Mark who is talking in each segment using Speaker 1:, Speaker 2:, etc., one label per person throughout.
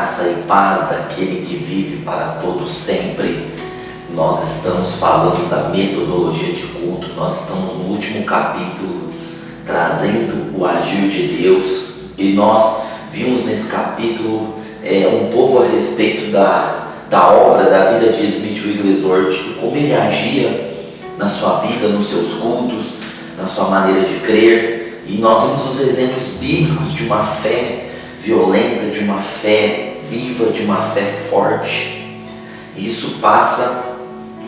Speaker 1: Graça e paz daquele que vive para todo sempre. Nós estamos falando da metodologia de culto. Nós estamos no último capítulo, trazendo o agir de Deus. E nós vimos nesse capítulo um pouco a respeito da obra, da vida de Smith Wigglesworth, e como ele agia na sua vida, nos seus cultos, na sua maneira de crer. E nós vimos os exemplos bíblicos de uma fé violenta, de uma fé viva, de uma fé forte. E isso passa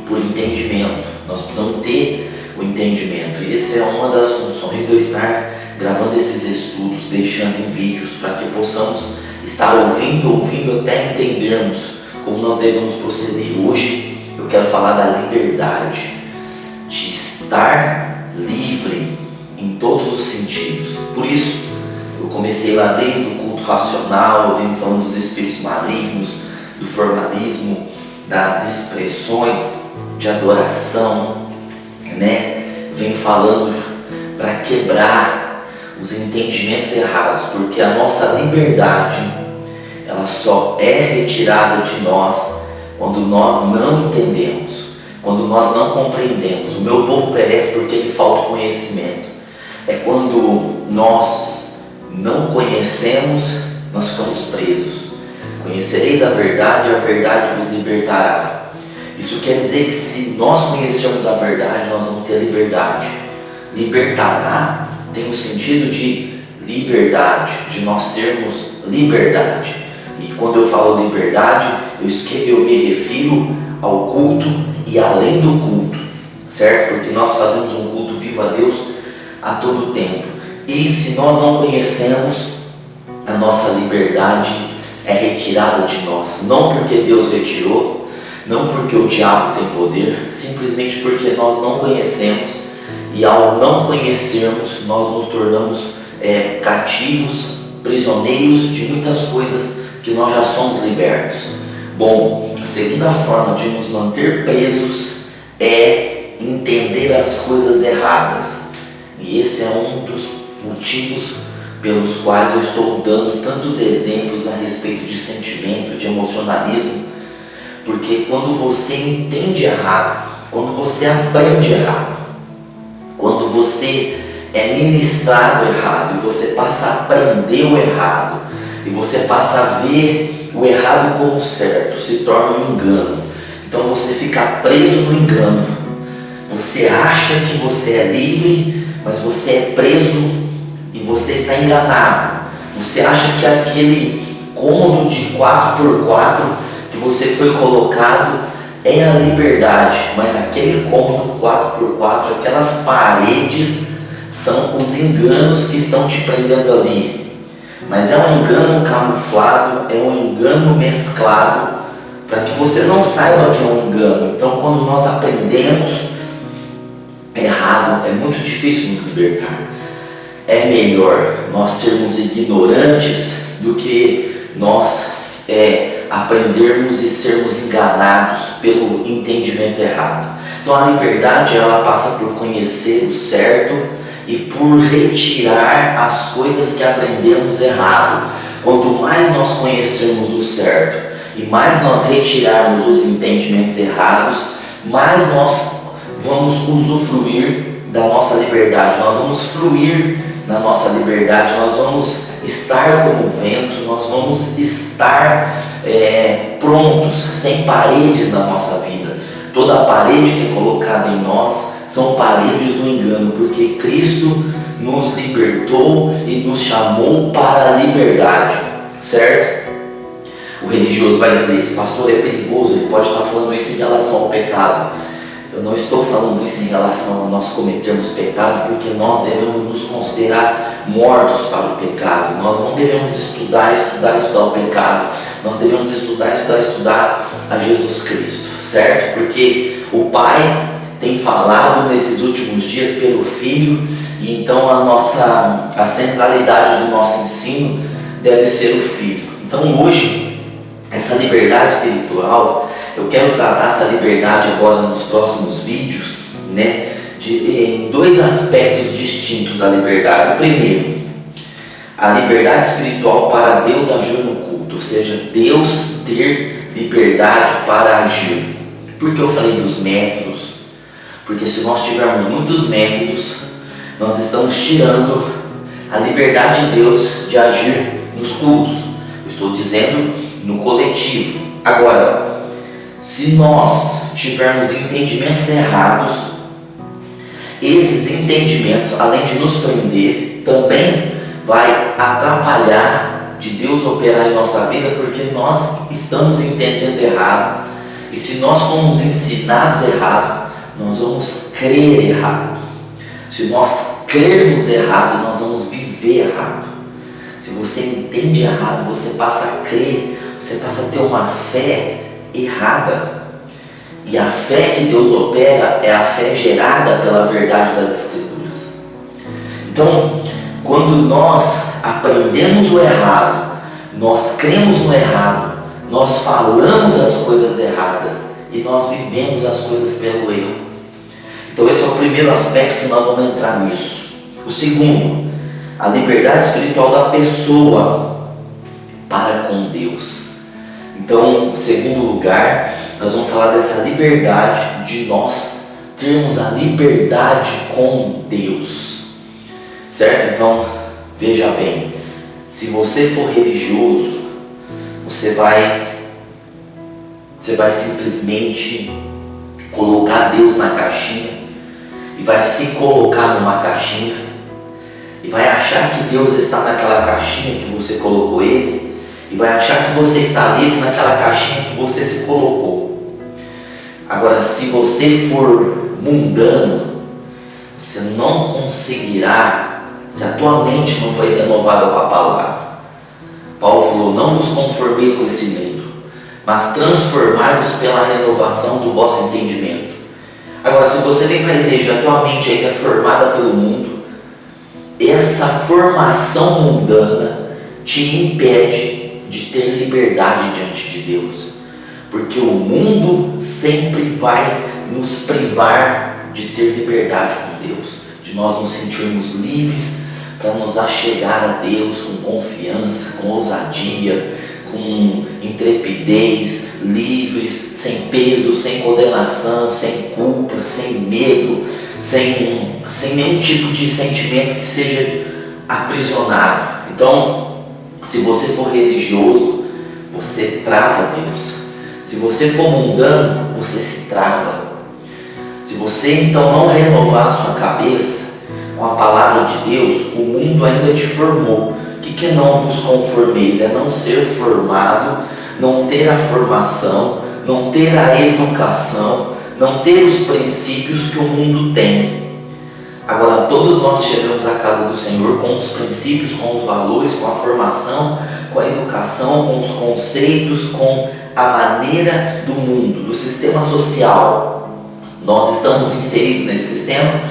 Speaker 1: por entendimento. Nós precisamos ter o entendimento. E essa é uma das funções de eu estar gravando esses estudos, deixando em vídeos, para que possamos estar ouvindo até entendermos como nós devemos proceder. Hoje eu quero falar da liberdade, de estar livre em todos os sentidos. Por isso eu comecei lá desde o culto racional, eu venho falando dos espíritos malignos, do formalismo, das expressões de adoração, Venho falando para quebrar os entendimentos errados, porque a nossa liberdade, ela só é retirada de nós quando nós não entendemos, quando nós não compreendemos. O meu povo perece porque lhe falta conhecimento. É quando nós não conhecemos, nós ficamos presos. Conhecereis a verdade vos libertará. Isso quer dizer que se nós conhecermos a verdade, nós vamos ter liberdade. Libertará tem o sentido de liberdade, de nós termos liberdade. E quando eu falo liberdade, eu me refiro ao culto e além do culto, certo? Porque nós fazemos um culto vivo a Deus a todo tempo. E se nós não conhecemos, a nossa liberdade é retirada de nós. Não porque Deus retirou, não porque o diabo tem poder, simplesmente porque nós não conhecemos. E ao não conhecermos, nós nos tornamos cativos, prisioneiros de muitas coisas que nós já somos libertos. Bom, a segunda forma de nos manter presos é entender as coisas erradas. E esse é um dos motivos pelos quais eu estou dando tantos exemplos a respeito de sentimento, de emocionalismo, porque quando você entende errado, quando você aprende errado, quando você é ministrado errado e você passa a aprender o errado, e você passa a ver o errado como certo, se torna um engano. Então você fica preso no engano. Você acha que você é livre, mas você é preso e você está enganado. Você acha que aquele cômodo de 4x4 que você foi colocado é a liberdade, mas aquele cômodo 4x4, aquelas paredes, são os enganos que estão te prendendo ali. Mas é um engano camuflado, é um engano mesclado, para que você não saiba que é um engano. Então, quando nós aprendemos errado, é muito difícil nos libertar. É melhor nós sermos ignorantes do que nós aprendermos e sermos enganados pelo entendimento errado. Então a liberdade, ela passa por conhecer o certo e por retirar as coisas que aprendemos errado. Quanto mais nós conhecermos o certo e mais nós retirarmos os entendimentos errados, mais nós vamos usufruir da nossa liberdade, nós vamos fluir na nossa liberdade, nós vamos estar como o vento, nós vamos estar prontos, sem paredes na nossa vida. Toda a parede que é colocada em nós são paredes do engano, porque Cristo nos libertou e nos chamou para a liberdade, certo? O religioso vai dizer, esse pastor é perigoso, ele pode estar falando isso em relação ao pecado. Eu não estou falando isso em relação a nós cometermos pecado, porque nós devemos nos considerar mortos para o pecado. Nós não devemos estudar o pecado. Nós devemos estudar a Jesus Cristo, certo? Porque o Pai tem falado nesses últimos dias pelo Filho, e então a centralidade do nosso ensino deve ser o Filho. Então hoje, essa liberdade espiritual, eu quero tratar essa liberdade agora nos próximos vídeos, em dois aspectos distintos da liberdade. O primeiro, a liberdade espiritual para Deus agir no culto. culto, ou seja, Deus ter liberdade para agir. Por que eu falei dos métodos? Porque se nós tivermos muitos métodos, nós estamos tirando a liberdade de Deus de agir nos cultos. Eu estou dizendo no coletivo. Agora, se nós tivermos entendimentos errados, esses entendimentos, além de nos prender, também vai atrapalhar de Deus operar em nossa vida, porque nós estamos entendendo errado. E se nós formos ensinados errado, nós vamos crer errado. Se nós crermos errado, nós vamos viver errado. Se você entende errado, você passa a crer, você passa a ter uma fé errada. E a fé que Deus opera é a fé gerada pela verdade das Escrituras. Então, quando nós aprendemos o errado, nós cremos no errado, nós falamos as coisas erradas e nós vivemos as coisas pelo erro. Então esse é o primeiro aspecto, nós vamos entrar nisso. O segundo, a liberdade espiritual da pessoa para com Deus. Então, em segundo lugar, nós vamos falar dessa liberdade de nós termos a liberdade com Deus. Certo? Então, veja bem, se você for religioso, você vai simplesmente colocar Deus na caixinha e vai se colocar numa caixinha e vai achar que Deus está naquela caixinha que você colocou Ele e vai achar que você está livre naquela caixinha que você se colocou. Agora, se você for mundano, você não conseguirá, se a tua mente não foi renovada com a palavra. Paulo falou, não vos conformeis com esse mundo, mas transformai-vos pela renovação do vosso entendimento. Agora, se você vem para a igreja e a tua mente ainda é formada pelo mundo, essa formação mundana te impede de ter liberdade diante de Deus. Porque o mundo sempre vai nos privar de ter liberdade com Deus, de nós nos sentirmos livres para nos achegar a Deus com confiança, com ousadia, com intrepidez, livres, sem peso, sem condenação, sem culpa, sem medo, sem nenhum tipo de sentimento que seja aprisionado. Então, se você for religioso, você trava Deus. Se você for mundano, você se trava. Se você então não renovar a sua cabeça com a palavra de Deus, o mundo ainda te formou. O que é não vos conformeis? É não ser formado, não ter a formação, não ter a educação, não ter os princípios que o mundo tem. Agora, todos nós chegamos à casa do Senhor com os princípios, com os valores, com a formação, com a educação, com os conceitos, com a maneira do mundo, do sistema social. Nós estamos inseridos nesse sistema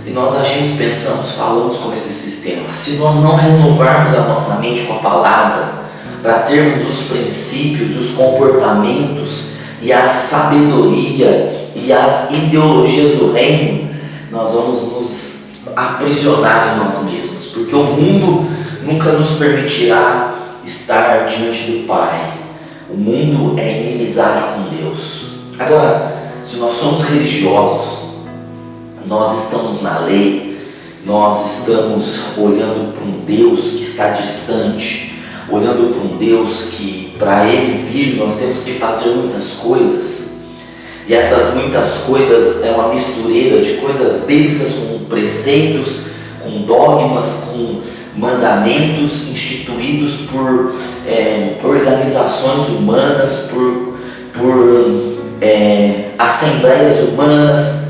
Speaker 1: e nós agimos, pensamos, falamos com esse sistema. Se nós não renovarmos a nossa mente com a palavra, para termos os princípios, os comportamentos e a sabedoria e as ideologias do reino, nós vamos nos aprisionar em nós mesmos, porque o mundo nunca nos permitirá estar diante do Pai. O mundo é inimizade com Deus. Agora, se nós somos religiosos, nós estamos na lei, nós estamos olhando para um Deus que está distante, olhando para um Deus que, para Ele vir, nós temos que fazer muitas coisas. E essas muitas coisas é uma mistureira de coisas bíblicas com preceitos, com dogmas, com mandamentos instituídos por organizações humanas, por assembleias humanas.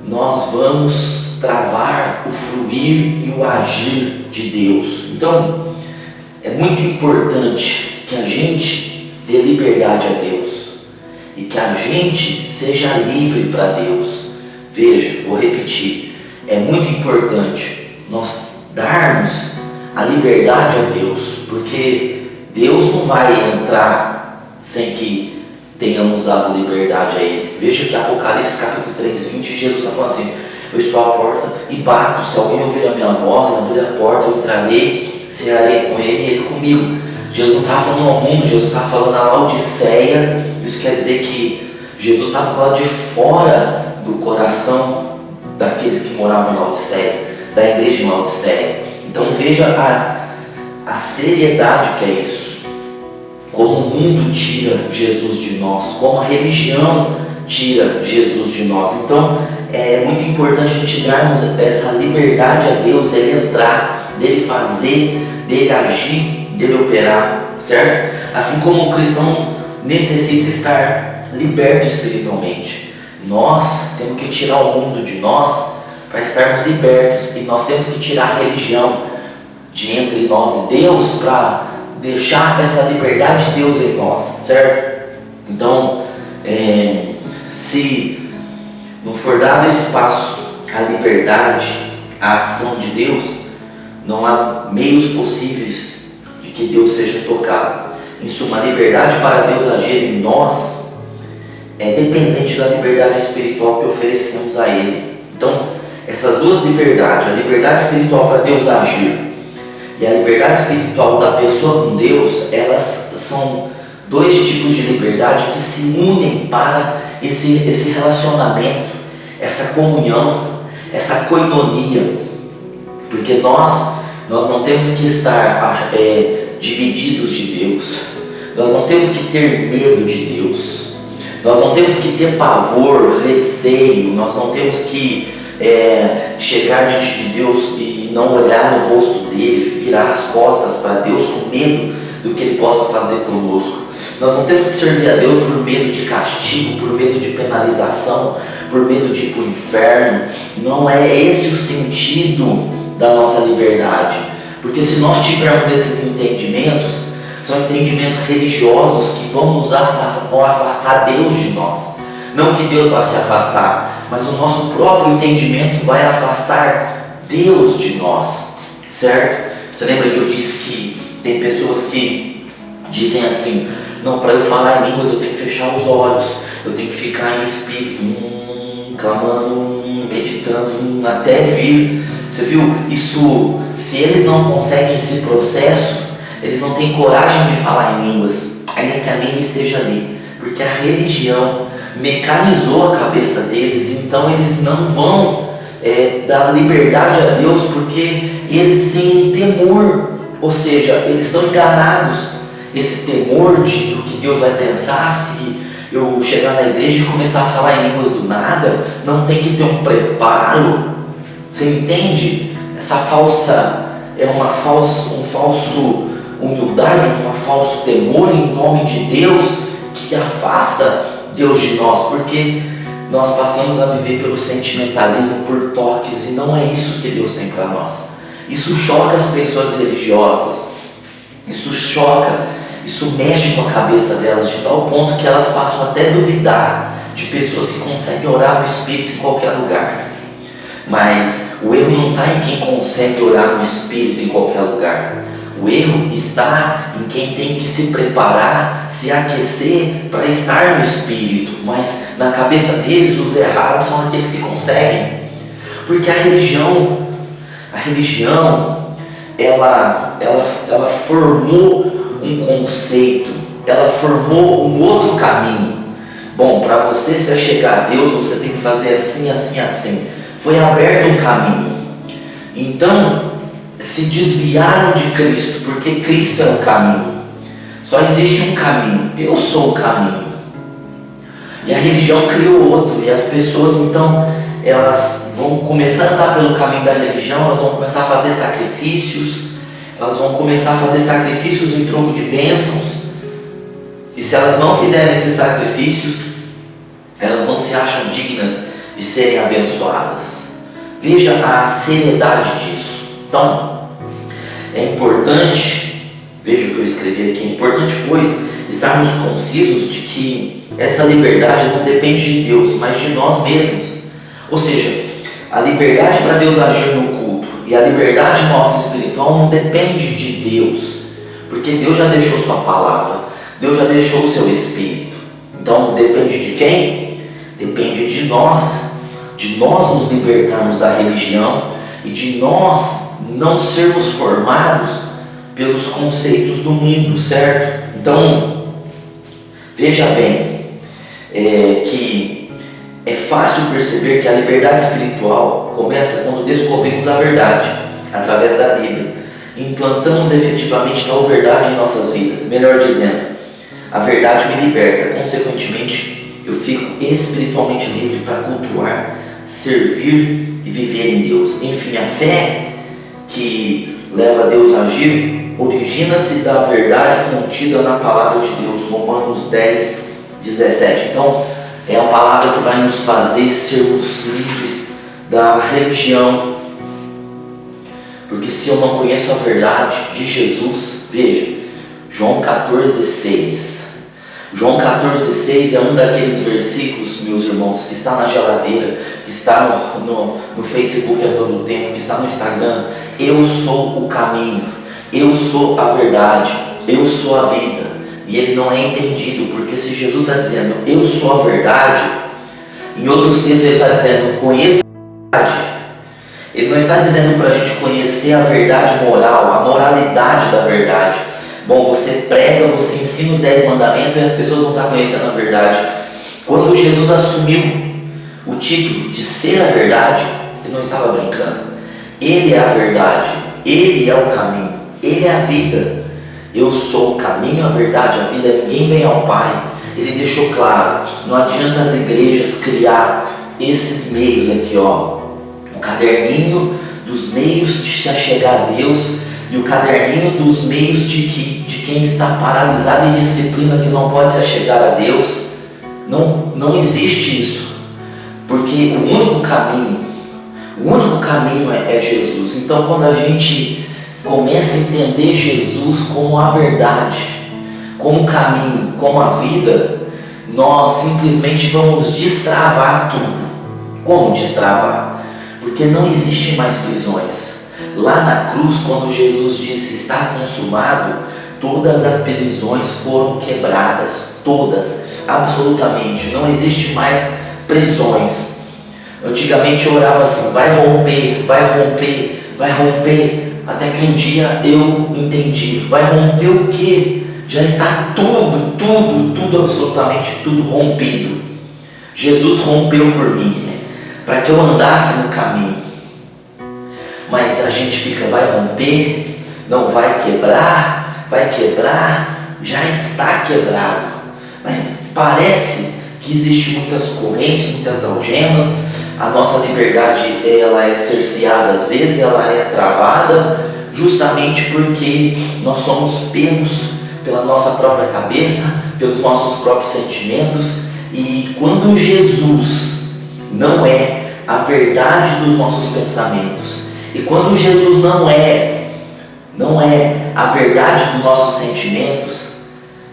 Speaker 1: Nós vamos travar o fluir e o agir de Deus. Então, é muito importante que a gente dê liberdade a Deus e que a gente seja livre para Deus. Veja, vou repetir, é muito importante nós darmos a liberdade a Deus, porque Deus não vai entrar sem que tenhamos dado liberdade a Ele. Veja que Apocalipse capítulo 3, 20, Jesus está falando assim: eu estou à porta e bato, se alguém ouvir a minha voz, abrir a porta, eu entrarei, cearei com ele e ele comigo. Jesus não estava falando ao mundo, Jesus estava falando à Laodiceia. Isso quer dizer que Jesus estava do lado de fora do coração daqueles que moravam em Laodiceia, da igreja em Laodiceia. Então veja a seriedade que é isso. Como o mundo tira Jesus de nós, como a religião tira Jesus de nós. Então é muito importante a gente darmos essa liberdade a Deus, dele entrar, dele fazer, dele agir, dele operar, certo? Assim como o cristão necessita estar liberto espiritualmente, nós temos que tirar o mundo de nós para estarmos libertos, e nós temos que tirar a religião de entre nós e Deus para deixar essa liberdade de Deus em nós, certo? Então, se não for dado espaço à liberdade, à ação de Deus, não há meios possíveis de que Deus seja tocado. Em suma, a liberdade para Deus agir em nós é dependente da liberdade espiritual que oferecemos a Ele. Então, essas duas liberdades, a liberdade espiritual para Deus agir e a liberdade espiritual da pessoa com Deus, elas são dois tipos de liberdade que se unem para esse relacionamento, essa comunhão, essa koinonia. Porque nós não temos que estar divididos de Deus, nós não temos que ter medo de Deus, nós não temos que ter pavor, receio, nós não temos que chegar diante de Deus e não olhar no rosto dele, virar as costas para Deus com medo do que ele possa fazer conosco. Nós não temos que servir a Deus por medo de castigo, por medo de penalização, por medo de ir para o inferno. Não é esse o sentido da nossa liberdade, porque se nós tivermos esses entendimentos, são entendimentos religiosos que vão afastar Deus de nós. Não que Deus vá se afastar, mas o nosso próprio entendimento vai afastar Deus de nós, certo? Você lembra que eu disse que tem pessoas que dizem assim: não, para eu falar em línguas eu tenho que fechar os olhos, eu tenho que ficar em espírito, clamando, meditando, até vir. Você viu? Isso, se eles não conseguem esse processo, eles não têm coragem de falar em línguas, ainda que a língua esteja ali, porque a religião mecanizou a cabeça deles. Então eles não vão dar liberdade a Deus, porque eles têm um temor, ou seja, eles estão enganados. Esse temor do que Deus vai pensar se eu chegar na igreja e começar a falar em línguas do nada. Não tem que ter um preparo. Você entende? Essa falsa, um falso humildade, um falso temor em nome de Deus, que afasta Deus de nós, porque nós passamos a viver pelo sentimentalismo, por toques, e não é isso que Deus tem para nós. Isso choca as pessoas religiosas, isso mexe com a cabeça delas de tal ponto que elas passam até a duvidar de pessoas que conseguem orar no Espírito em qualquer lugar. Mas o erro não está em quem consegue orar no Espírito em qualquer lugar. O erro está em quem tem que se preparar, se aquecer para estar no Espírito. Mas na cabeça deles, os errados são aqueles que conseguem. Porque a religião, ela formou um conceito, ela formou um outro caminho. Bom, para você se chegar a Deus, você tem que fazer assim, assim, assim. Foi aberto um caminho. Então, se desviaram de Cristo, porque Cristo é o caminho. Só existe um caminho. Eu sou o caminho. E a religião criou outro. E as pessoas, então, elas vão começar a andar pelo caminho da religião, elas vão começar a fazer sacrifícios, elas vão começar a fazer sacrifícios em troco de bênçãos. E se elas não fizerem esses sacrifícios, elas não se acham dignas de serem abençoadas. Veja a seriedade disso. Então, é importante, veja o que eu escrevi aqui, é importante, pois, estarmos concisos de que essa liberdade não depende de Deus, mas de nós mesmos. Ou seja, a liberdade para Deus agir no culto e a liberdade nossa espiritual não depende de Deus, porque Deus já deixou sua palavra, Deus já deixou o seu Espírito. Então, depende de quem? Depende de nós nos libertarmos da religião e de nós não sermos formados pelos conceitos do mundo, certo? Então, veja bem, que é fácil perceber que a liberdade espiritual começa quando descobrimos a verdade, através da Bíblia, e implantamos efetivamente tal verdade em nossas vidas. Melhor dizendo, a verdade me liberta, consequentemente, eu fico espiritualmente livre para cultuar, servir e viver em Deus. Enfim, a fé que leva Deus a agir origina-se da verdade contida na palavra de Deus, Romanos 10, 17. Então, é a palavra que vai nos fazer sermos livres da religião. Porque se eu não conheço a verdade de Jesus, veja, João 14,6. João 14,6 é um daqueles versículos, meus irmãos, que está na geladeira, que está no Facebook a todo tempo, que está no Instagram. Eu sou o caminho, eu sou a verdade, eu sou a vida. E ele não é entendido, porque se Jesus está dizendo, eu sou a verdade, em outros textos ele está dizendo, conheça a verdade. Ele não está dizendo para a gente conhecer a verdade moral, a moralidade da verdade. Bom, você prega, você ensina os 10 mandamentos e as pessoas vão estar conhecendo a verdade. Quando Jesus assumiu o título de ser a verdade, ele não estava brincando. Ele é a verdade, ele é o caminho, ele é a vida. Eu sou o caminho, a verdade, a vida, ninguém vem ao Pai. Ele deixou claro, não adianta as igrejas criar esses meios aqui, ó. O caderninho dos meios de se achegar a Deus e o caderninho dos meios de quem está paralisado em disciplina, que não pode se achegar a Deus. Não existe isso, porque o único caminho é Jesus. Então, quando a gente começa a entender Jesus como a verdade, como o caminho, como a vida, nós simplesmente vamos destravar tudo. Como destravar? Porque não existem mais prisões. Lá na cruz, quando Jesus disse está consumado, todas as prisões foram quebradas, todas, absolutamente. Não existe mais prisões. Antigamente eu orava assim, vai romper, vai romper, vai romper, até que um dia eu entendi, vai romper o quê? Já está tudo, absolutamente tudo rompido. Jesus rompeu por mim, né? Para que eu andasse no caminho. Mas a gente fica, vai romper, não vai quebrar, já está quebrado. Mas parece que existem muitas correntes, muitas algemas. A nossa liberdade ela é cerceada às vezes, ela é travada, justamente porque nós somos pegos pela nossa própria cabeça, pelos nossos próprios sentimentos. E quando Jesus não é a verdade dos nossos pensamentos, e quando Jesus não é a verdade dos nossos sentimentos,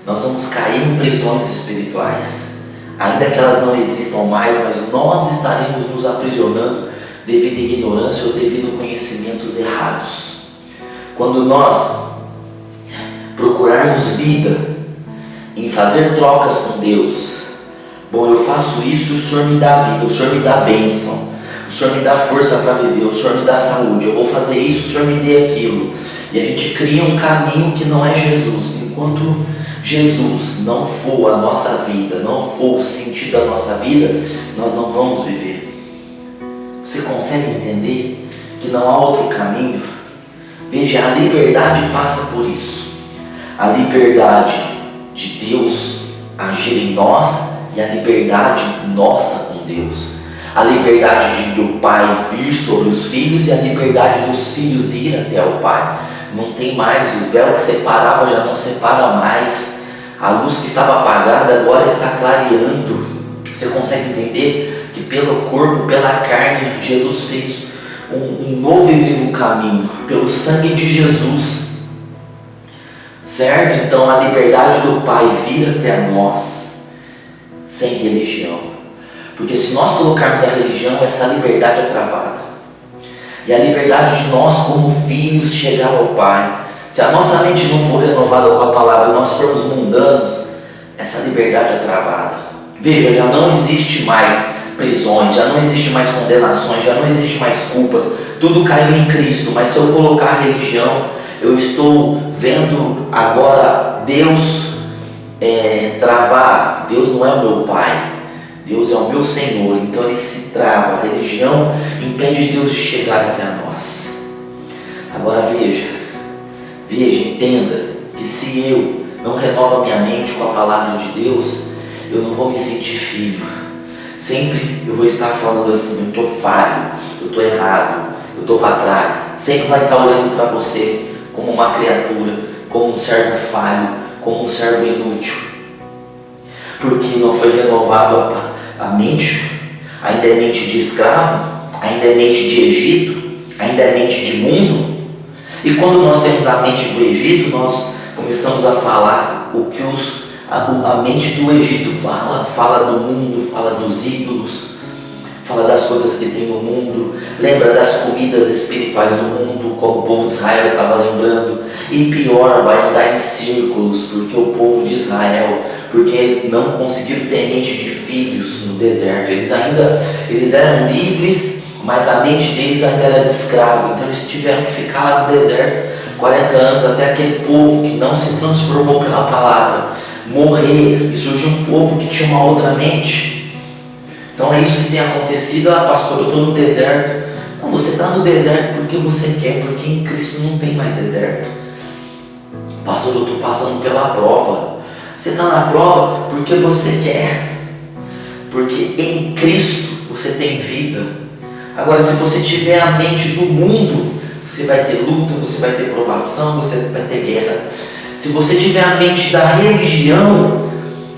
Speaker 1: nós vamos cair em prisões espirituais. Ainda que elas não existam mais, mas nós estaremos nos aprisionando devido à ignorância ou devido a conhecimentos errados. Quando nós procurarmos vida em fazer trocas com Deus, bom, eu faço isso, o Senhor me dá vida, o Senhor me dá bênção, o Senhor me dá força para viver, o Senhor me dá saúde, eu vou fazer isso, o Senhor me dê aquilo. E a gente cria um caminho que não é Jesus. Enquanto Jesus não for a nossa vida, não for o sentido da nossa vida, nós não vamos viver. Você consegue entender que não há outro caminho? Veja, a liberdade passa por isso. A liberdade de Deus agir em nós e a liberdade nossa com Deus. A liberdade do Pai vir sobre os filhos e a liberdade dos filhos ir até o Pai. Não tem mais, o véu que separava já não separa mais. A luz que estava apagada agora está clareando. Você consegue entender que pelo corpo, pela carne, Jesus fez um novo e vivo caminho, pelo sangue de Jesus, certo? Então a liberdade do Pai vir até nós, sem religião, porque se nós colocarmos a religião, essa liberdade é travada, e a liberdade de nós como filhos chegar ao Pai, se a nossa mente não for renovada com a palavra e nós formos mundanos, essa liberdade é travada. Veja, já não existe mais prisões, já não existe mais condenações, já não existe mais culpas, tudo caiu em Cristo. Mas se eu colocar a religião, Eu estou vendo agora Deus travado. Deus não é o meu Pai, Deus é o meu Senhor. Então ele se trava. A religião impede Deus de chegar até nós. Agora veja, entenda que se eu não renovo a minha mente com a palavra de Deus, eu não vou me sentir filho. Sempre eu vou estar falando assim: eu estou falho, eu estou errado, eu estou para trás. Sempre vai estar olhando para você como uma criatura, como um servo falho, como um servo inútil. Porque não foi renovado a mente, ainda é mente de escravo, ainda é mente de Egito, ainda é mente de mundo. E quando nós temos a mente do Egito, nós começamos a falar o que a mente do Egito fala do mundo, fala dos ídolos, fala das coisas que tem no mundo, lembra das comidas espirituais do mundo, como o povo de Israel estava lembrando. E pior, vai andar em círculos, porque o povo de Israel, porque não conseguiram ter mente de filhos no deserto. Eles eram livres, mas a mente deles ainda era de escravo. Então eles tiveram que ficar lá no deserto 40 anos, até aquele povo que não se transformou pela palavra morrer, e surgiu um povo que tinha uma outra mente. Então é isso que tem acontecido. Pastor, eu estou no deserto. Não, você está no deserto porque você quer, porque em Cristo não tem mais deserto. Pastor, eu estou passando pela prova. Você está na prova porque você quer, porque em Cristo você tem vida. Agora, se você tiver a mente do mundo, você vai ter luta, você vai ter provação, você vai ter guerra. Se você tiver a mente da religião,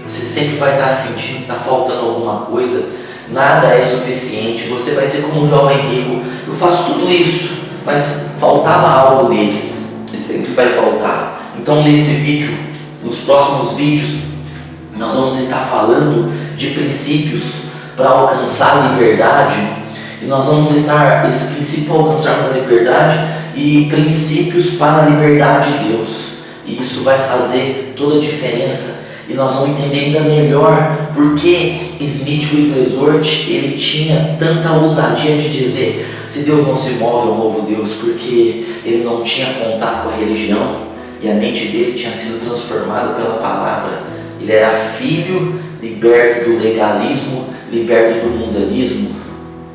Speaker 1: você sempre vai estar sentindo que está faltando alguma coisa, nada é suficiente. Você vai ser como um jovem rico: eu faço tudo isso, mas faltava algo nele, e sempre vai faltar. Então nesse vídeo, nos próximos vídeos, nós vamos estar falando de princípios para alcançar a liberdade. E nós vamos estar, esse princípio para alcançarmos a liberdade e princípios para a liberdade de Deus. E isso vai fazer toda a diferença. E nós vamos entender ainda melhor porque Smith Wigglesworth, ele tinha tanta ousadia de dizer: se Deus não se move ao novo Deus, porque ele não tinha contato com a religião e a mente dele tinha sido transformada pela palavra. Ele era filho liberto do legalismo, liberto do mundanismo.